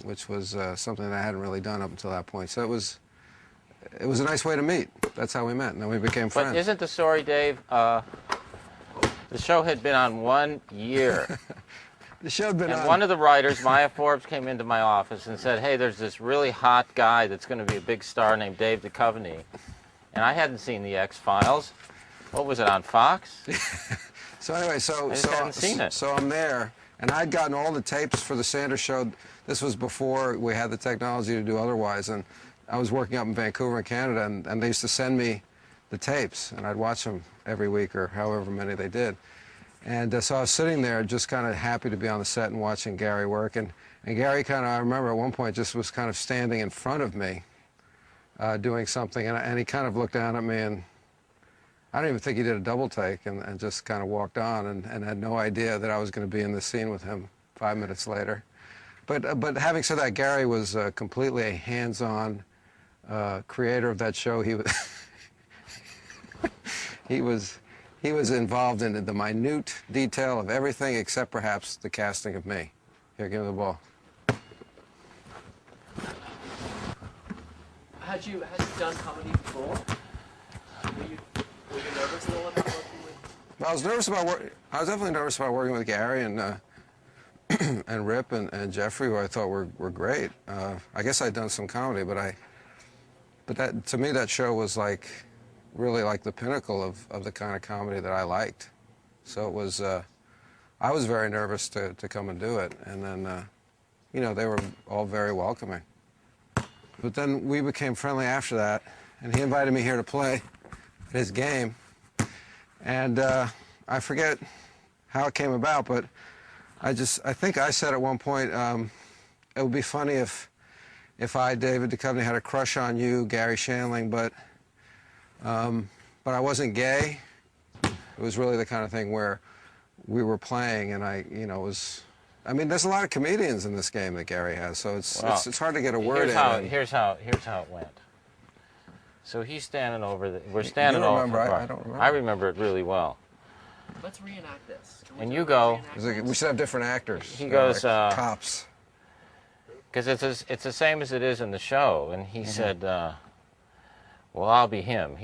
which was something that I hadn't really done up until that point. So it was a nice way to meet. That's how we met, and then we became friends. But isn't the story, Dave, the show had been on 1 year. The show had been on. And one of the writers, Maya Forbes, came into my office and said, hey, there's this really hot guy that's going to be a big star named Dave Duchovny. And I hadn't seen the X-Files. What was it, on Fox? So anyway, I just hadn't seen it. So I'm there, and I'd gotten all the tapes for the Sanders Show. This was before we had the technology to do otherwise, and I was working up in Vancouver in Canada, and they used to send me the tapes, and I'd watch them every week or however many they did. And so I was sitting there just kind of happy to be on the set and watching Garry work. And Garry kind of, I remember at one point, just was kind of standing in front of me doing something. And he kind of looked down at me, and I don't even think he did a double take, and just kind of walked on and had no idea that I was going to be in the scene with him 5 minutes later. But having said that, Garry was completely a hands-on creator of that show. He was involved in the minute detail of everything except perhaps the casting of me. Here, give me the ball. Had you done comedy before? Were you nervous at all about working with? I was nervous about I was definitely nervous about working with Garry and and Rip and Jeffrey, who I thought were great. I guess I'd done some comedy, but that, to me, that show was like really like the pinnacle of the kind of comedy that I liked. So it was, I was very nervous to come and do it. And then, you know, they were all very welcoming. But then we became friendly after that, and he invited me here to play at his game. And I forget how it came about, but I think I said at one point, it would be funny if I, David Duchovny, had a crush on you, Garry Shandling, but I wasn't gay. It was really the kind of thing where we were playing, and I mean, there's a lot of comedians in this game that Garry has, so it's hard to get a word in. Here's how it went. So he's standing over we're standing you over. remember? I don't remember. I remember it really well. Let's reenact this. And you go. We should have different actors. He goes. Like cops. Because it's the same as it is in the show, and he said, "Well, I'll be him."